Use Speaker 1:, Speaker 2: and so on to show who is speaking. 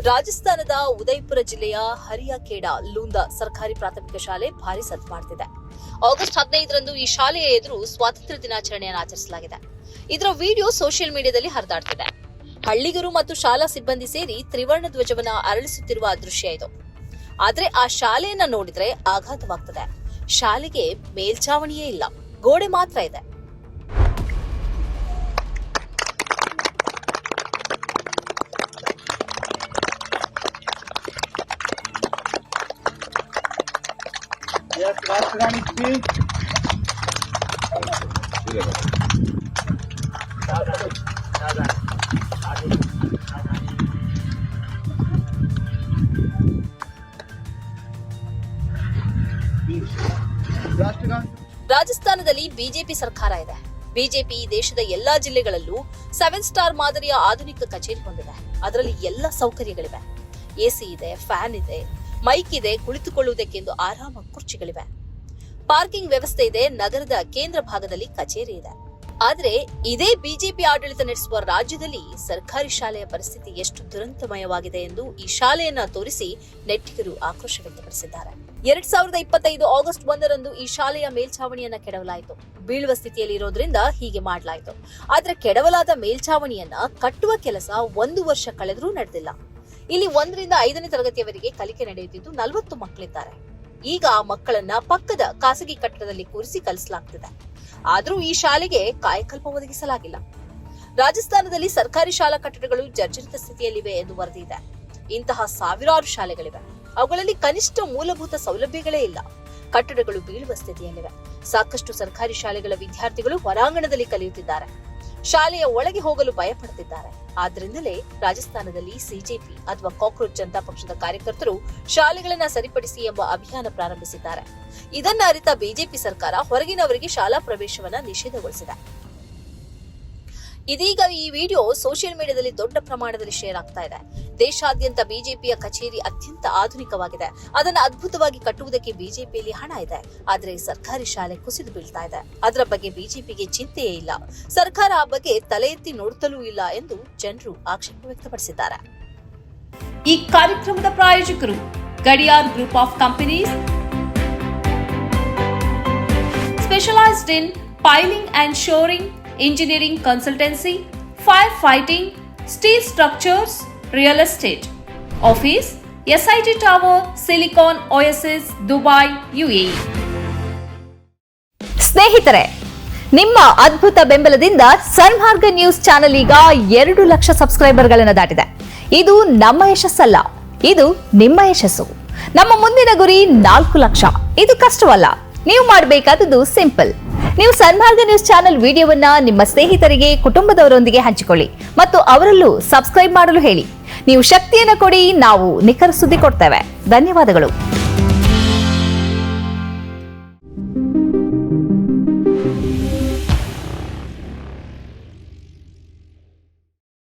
Speaker 1: ರಾಜಸ್ಥಾನದ ಉದಯಪುರ ಜಿಲ್ಲೆಯ ಹರಿಯಾಖೇಡಾ ಲೂಂದಾ ಸರ್ಕಾರಿ ಪ್ರಾಥಮಿಕ ಶಾಲೆ ಭಾರಿ ಸದ್ದು ಮಾಡುತ್ತಿದೆ. ಆಗಸ್ಟ್ 15ರಂದು ಈ ಶಾಲೆಯ ಎದುರು ಸ್ವಾತಂತ್ರ್ಯ ದಿನಾಚರಣೆಯನ್ನು ಆಚರಿಸಲಾಗಿದೆ. ಇದರ ವಿಡಿಯೋ ಸೋಷಿಯಲ್ ಮೀಡಿಯಾದಲ್ಲಿ ಹರಿದಾಡ್ತಿದೆ. ಹಳ್ಳಿಗರು ಮತ್ತು ಶಾಲಾ ಸಿಬ್ಬಂದಿ ಸೇರಿ ತ್ರಿವರ್ಣ ಧ್ವಜವನ್ನ ಅರಳಿಸುತ್ತಿರುವ ದೃಶ್ಯ ಇದು. ಆದ್ರೆ ಆ ಶಾಲೆಯನ್ನ ನೋಡಿದ್ರೆ ಆಘಾತವಾಗ್ತದೆ. ಶಾಲೆಗೆ ಮೇಲ್ಛಾವಣಿಯೇ ಇಲ್ಲ, ಗೋಡೆ ಮಾತ್ರ ಇದೆ. ರಾಜಸ್ಥಾನದಲ್ಲಿ ಬಿಜೆಪಿ ಸರ್ಕಾರ ಇದೆ. ಬಿಜೆಪಿ ದೇಶದ ಎಲ್ಲಾ ಜಿಲ್ಲೆಗಳಲ್ಲೂ 7 ಸ್ಟಾರ್ ಮಾದರಿಯ ಆಧುನಿಕ ಕಚೇರಿ ಹೊಂದಿದೆ. ಅದರಲ್ಲಿ ಎಲ್ಲ ಸೌಕರ್ಯಗಳಿವೆ. ಎಸಿ ಇದೆ, ಫ್ಯಾನ್ ಇದೆ, ಮೈಕ್ ಇದೆ, ಕುಳಿತುಕೊಳ್ಳುವುದಕ್ಕೆಂದು ಆರಾಮ ಕುರ್ಚಿಗಳಿವೆ, ಪಾರ್ಕಿಂಗ್ ವ್ಯವಸ್ಥೆ ಇದೆ. ನಗರದ ಕೇಂದ್ರ ಭಾಗದಲ್ಲಿ ಕಚೇರಿ ಇದೆ. ಆದ್ರೆ ಇದೇ ಬಿಜೆಪಿ ಆಡಳಿತ ನಡೆಸುವ ರಾಜ್ಯದಲ್ಲಿ ಸರ್ಕಾರಿ ಶಾಲೆಯ ಪರಿಸ್ಥಿತಿ ಎಷ್ಟು ದುರಂತಮಯವಾಗಿದೆ ಎಂದು ಈ ಶಾಲೆಯನ್ನ ತೋರಿಸಿ ನೆಟ್ಟಿಗರು ಆಕ್ರೋಶ ವ್ಯಕ್ತಪಡಿಸಿದ್ದಾರೆ. 2025 ಆಗಸ್ಟ್ 1ರಂದು ಈ ಶಾಲೆಯ ಮೇಲ್ಛಾವಣಿಯನ್ನ ಕೆಡವಲಾಯಿತು. ಬೀಳುವ ಸ್ಥಿತಿಯಲ್ಲಿ ಇರೋದ್ರಿಂದ ಹೀಗೆ ಮಾಡಲಾಯಿತು. ಆದ್ರೆ ಕೆಡವಲಾದ ಮೇಲ್ಛಾವಣಿಯನ್ನ ಕಟ್ಟುವ ಕೆಲಸ 1 ವರ್ಷ ಕಳೆದರೂ ನಡೆದಿಲ್ಲ. ಇಲ್ಲಿ 1ರಿಂದ 5ನೇ ತರಗತಿಯವರೆಗೆ ಕಲಿಕೆ ನಡೆಯುತ್ತಿದ್ದು 40 ಮಕ್ಕಳಿದ್ದಾರೆ. ಈಗ ಆ ಮಕ್ಕಳನ್ನ ಪಕ್ಕದ ಖಾಸಗಿ ಕಟ್ಟಡದಲ್ಲಿ ಕೂರಿಸಿ ಕಲಿಸಲಾಗ್ತಿದೆ. ಆದರೂ ಈ ಶಾಲೆಗೆ ಕಾಯಕಲ್ಪ ಒದಗಿಸಲಾಗಿಲ್ಲ. ರಾಜಸ್ಥಾನದಲ್ಲಿ ಸರ್ಕಾರಿ ಶಾಲಾ ಕಟ್ಟಡಗಳು ಜರ್ಜರಿತ ಸ್ಥಿತಿಯಲ್ಲಿವೆ ಎಂದು ವರದಿ ಇದೆ. ಇಂತಹ ಸಾವಿರಾರು ಶಾಲೆಗಳಿವೆ. ಅವುಗಳಲ್ಲಿ ಕನಿಷ್ಠ ಮೂಲಭೂತ ಸೌಲಭ್ಯಗಳೇ ಇಲ್ಲ. ಕಟ್ಟಡಗಳು ಬೀಳುವ ಸ್ಥಿತಿಯಲ್ಲಿವೆ. ಸಾಕಷ್ಟು ಸರ್ಕಾರಿ ಶಾಲೆಗಳ ವಿದ್ಯಾರ್ಥಿಗಳು ಹೊರಾಂಗಣದಲ್ಲಿ ಕಲಿಯುತ್ತಿದ್ದಾರೆ. ಶಾಲೆಯ ಒಳಗೆ ಹೋಗಲು ಭಯಪಡುತ್ತಿದ್ದಾರೆ. ಆದ್ರಿಂದಲೇ ರಾಜಸ್ಥಾನದಲ್ಲಿ ಸಿಜೆಪಿ ಅಥವಾ ಕಾಕ್ರೋಚ್ ಜನತಾ ಪಕ್ಷದ ಕಾರ್ಯಕರ್ತರು ಶಾಲೆಗಳನ್ನ ಸರಿಪಡಿಸಿ ಎಂಬ ಅಭಿಯಾನ ಪ್ರಾರಂಭಿಸಿದ್ದಾರೆ. ಇದನ್ನ ಅರಿತ ಬಿಜೆಪಿ ಸರ್ಕಾರ ಹೊರಗಿನವರಿಗೆ ಶಾಲಾ ಪ್ರವೇಶವನ್ನ ನಿಷೇಧಗೊಳಿಸಿದೆ. ಇದೀಗ ಈ ವಿಡಿಯೋ ಸೋಷಿಯಲ್ ಮೀಡಿಯಾದಲ್ಲಿ ದೊಡ್ಡ ಪ್ರಮಾಣದಲ್ಲಿ ಶೇರ್ ಆಗ್ತಾ ಇದೆ. ದೇಶಾದ್ಯಂತ ಬಿಜೆಪಿಯ ಕಚೇರಿ ಅತ್ಯಂತ ಆಧುನಿಕವಾಗಿದೆ. ಅದನ್ನ ಅದ್ಭುತವಾಗಿ ಕಟ್ಟುವುದಕ್ಕೆ ಬಿಜೆಪಿಯಲ್ಲಿ ಹಣ ಇದೆ. ಆದ್ರೆ ಸರ್ಕಾರಿ ಶಾಲೆ ಕುಸಿದು ಬೀಳ್ತಾ ಇದೆ. ಅದರ ಬಗ್ಗೆ ಬಿಜೆಪಿಗೆ ಚಿಂತೆಯೇ ಇಲ್ಲ. ಸರ್ಕಾರ ಆ ಬಗ್ಗೆ ತಲೆ ಎತ್ತಿ ನೋಡುತ್ತಲೂ ಇಲ್ಲ ಎಂದು ಜನರು ಆಕ್ಷೇಪ ವ್ಯಕ್ತಪಡಿಸಿದ್ದಾರೆ. ಈ ಕಾರ್ಯಕ್ರಮದ ಪ್ರಾಯೋಜಕರು Gadiyar group of companies, specialised in piling and shoring, engineering consultancy, firefighting, steel structures, real estate. Office, SIT Tower, Silicon Oasis, Dubai, UAE. ಸ್ನೇಹಿತರೆ, ನಿಮ್ಮ ಅದ್ಭುತ ಬೆಂಬಲದಿಂದ ಸನ್ಮಾರ್ಗ ನ್ಯೂಸ್ ಚಾನೆಲ್ ಈಗ 2 ಲಕ್ಷ ಸಬ್ಸ್ಕ್ರೈಬರ್ಗಳನ್ನು ದಾಟಿದೆ. ಇದು ನಮ್ಮ ಯಶಸ್ಸಲ್ಲ, ಇದು ನಿಮ್ಮ ಯಶಸ್ಸು. ನಮ್ಮ ಮುಂದಿನ ಗುರಿ 4 ಲಕ್ಷ. ಇದು ಕಷ್ಟವಲ್ಲ. ನೀವು ಮಾಡಬೇಕಾದದ್ದು ಸಿಂಪಲ್. ನೀವು ಸನ್ಮಾರ್ಗ ನ್ಯೂಸ್ ಚಾನೆಲ್ ವಿಡಿಯೋವನ್ನ ನಿಮ್ಮ ಸ್ನೇಹಿತರಿಗೆ, ಕುಟುಂಬದವರೊಂದಿಗೆ ಹಂಚಿಕೊಳ್ಳಿ ಮತ್ತು ಅವರಲ್ಲೂ ಸಬ್ಸ್ಕ್ರೈಬ್ ಮಾಡಲು ಹೇಳಿ. ನೀವು ಶಕ್ತಿಯನ್ನು ಕೊಡಿ, ನಾವು ನಿಖರ ಸುದ್ದಿ ಕೊಡ್ತೇವೆ. ಧನ್ಯವಾದಗಳು.